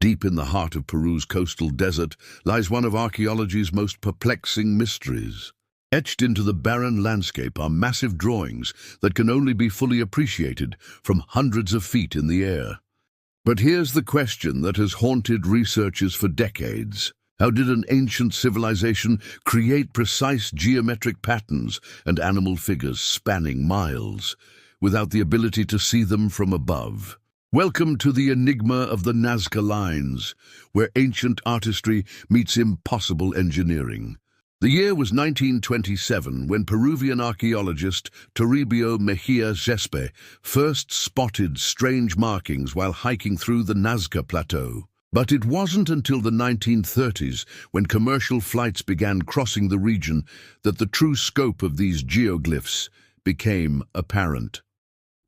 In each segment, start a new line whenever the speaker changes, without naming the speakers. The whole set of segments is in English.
Deep in the heart of Peru's coastal desert lies one of archaeology's most perplexing mysteries. Etched into the barren landscape are massive drawings that can only be fully appreciated from hundreds of feet in the air. But here's the question that has haunted researchers for decades. How did an ancient civilization create precise geometric patterns and animal figures spanning miles without the ability to see them from above? Welcome to the enigma of the Nazca Lines, where ancient artistry meets impossible engineering. The year was 1927 when Peruvian archaeologist Toribio Mejia Gespe first spotted strange markings while hiking through the Nazca Plateau. But it wasn't until the 1930s, when commercial flights began crossing the region, that the true scope of these geoglyphs became apparent.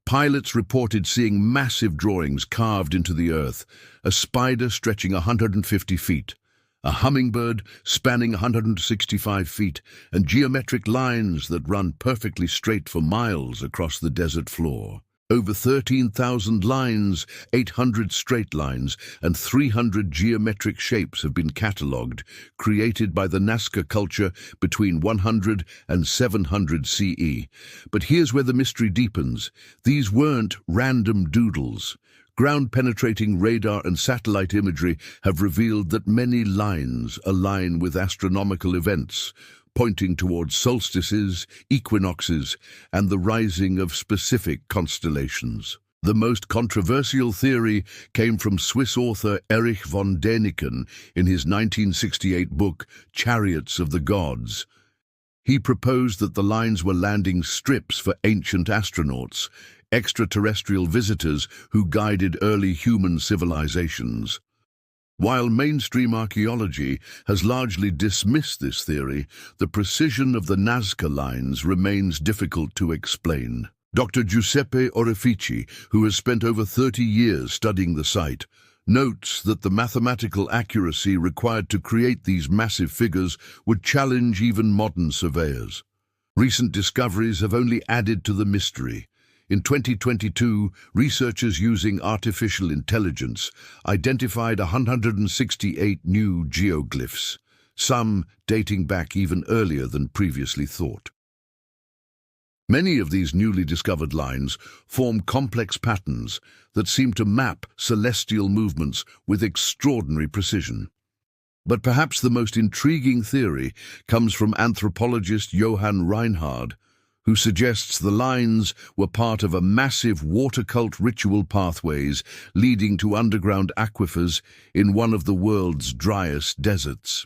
Pilots reported seeing massive drawings carved into the earth, a spider stretching 150 feet, a hummingbird spanning 165 feet, and geometric lines that run perfectly straight for miles across the desert floor. Over 13,000 lines, 800 straight lines, and 300 geometric shapes have been catalogued, created by the Nazca culture between 100 and 700 CE. But here's where the mystery deepens. These weren't random doodles. Ground-penetrating radar and satellite imagery have revealed that many lines align with astronomical events, pointing towards solstices, equinoxes, and the rising of specific constellations. The most controversial theory came from Swiss author Erich von Däniken in his 1968 book, Chariots of the Gods. He proposed that the lines were landing strips for ancient astronauts, extraterrestrial visitors who guided early human civilizations. While mainstream archaeology has largely dismissed this theory, the precision of the Nazca Lines remains difficult to explain. Dr. Giuseppe Orefici, who has spent over 30 years studying the site, notes that the mathematical accuracy required to create these massive figures would challenge even modern surveyors. Recent discoveries have only added to the mystery. In 2022, researchers using artificial intelligence identified 168 new geoglyphs, some dating back even earlier than previously thought. Many of these newly discovered lines form complex patterns that seem to map celestial movements with extraordinary precision. But perhaps the most intriguing theory comes from anthropologist Johann Reinhard, who suggests the lines were part of a massive water cult ritual pathways leading to underground aquifers in one of the world's driest deserts.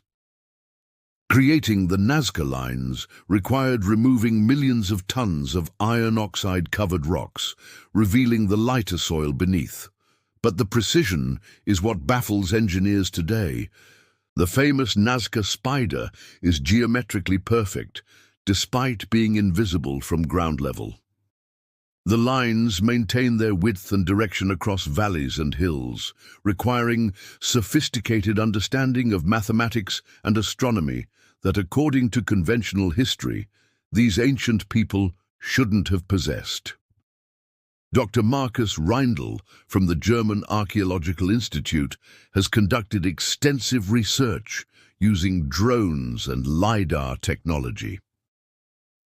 Creating the Nazca Lines required removing millions of tons of iron oxide-covered rocks, revealing the lighter soil beneath. But the precision is what baffles engineers today. The famous Nazca spider is geometrically perfect, despite being invisible from ground level. The lines maintain their width and direction across valleys and hills, requiring sophisticated understanding of mathematics and astronomy that, according to conventional history, these ancient people shouldn't have possessed. Dr. Markus Reindl from the German Archaeological Institute has conducted extensive research using drones and LiDAR technology.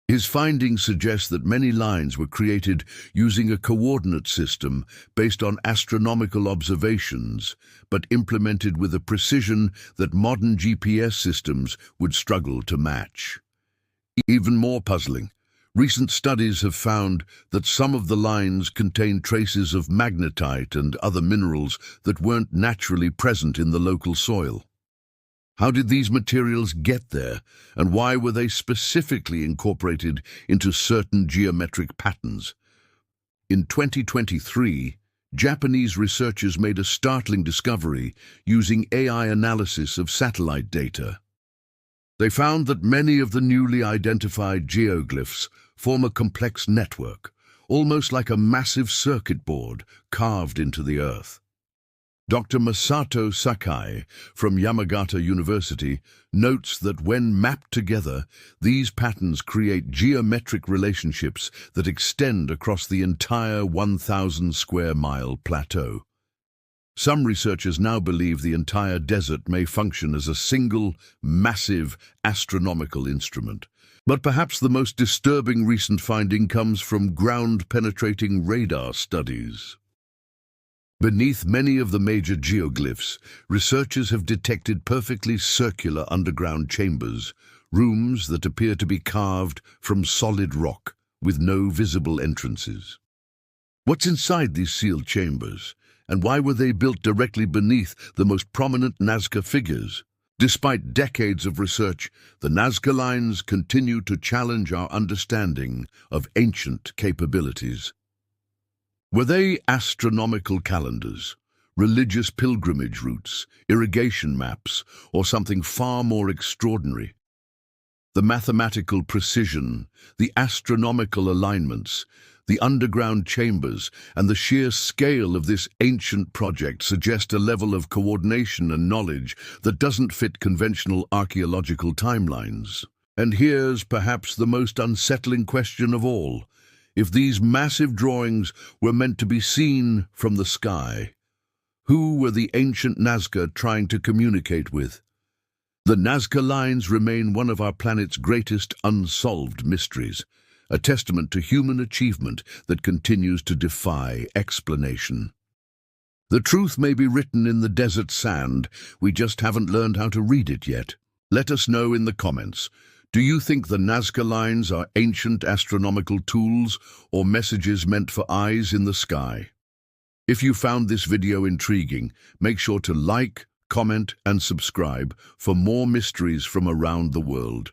His findings suggest that many lines were created using a coordinate system based on astronomical observations, but implemented with a precision that modern GPS systems would struggle to match. Even more puzzling, recent studies have found that some of the lines contain traces of magnetite and other minerals that weren't naturally present in the local soil. How did these materials get there, and why were they specifically incorporated into certain geometric patterns? In 2023, Japanese researchers made a startling discovery using AI analysis of satellite data. They found that many of the newly identified geoglyphs form a complex network, almost like a massive circuit board carved into the earth. Dr. Masato Sakai from Yamagata University notes that when mapped together, these patterns create geometric relationships that extend across the entire 1,000 square mile plateau. Some researchers now believe the entire desert may function as a single, massive astronomical instrument. But perhaps the most disturbing recent finding comes from ground-penetrating radar studies. Beneath many of the major geoglyphs, researchers have detected perfectly circular underground chambers, rooms that appear to be carved from solid rock, with no visible entrances. What's inside these sealed chambers, and why were they built directly beneath the most prominent Nazca figures? Despite decades of research, the Nazca Lines continue to challenge our understanding of ancient capabilities. Were they astronomical calendars, religious pilgrimage routes, irrigation maps, or something far more extraordinary? The mathematical precision, the astronomical alignments, the underground chambers, and the sheer scale of this ancient project suggest a level of coordination and knowledge that doesn't fit conventional archaeological timelines. And here's perhaps the most unsettling question of all. If these massive drawings were meant to be seen from the sky, who were the ancient Nazca trying to communicate with? The Nazca Lines remain one of our planet's greatest unsolved mysteries, a testament to human achievement that continues to defy explanation. The truth may be written in the desert sand, we just haven't learned how to read it yet. Let us know in the comments. Do you think the Nazca Lines are ancient astronomical tools or messages meant for eyes in the sky? If you found this video intriguing, make sure to like, comment, and subscribe for more mysteries from around the world.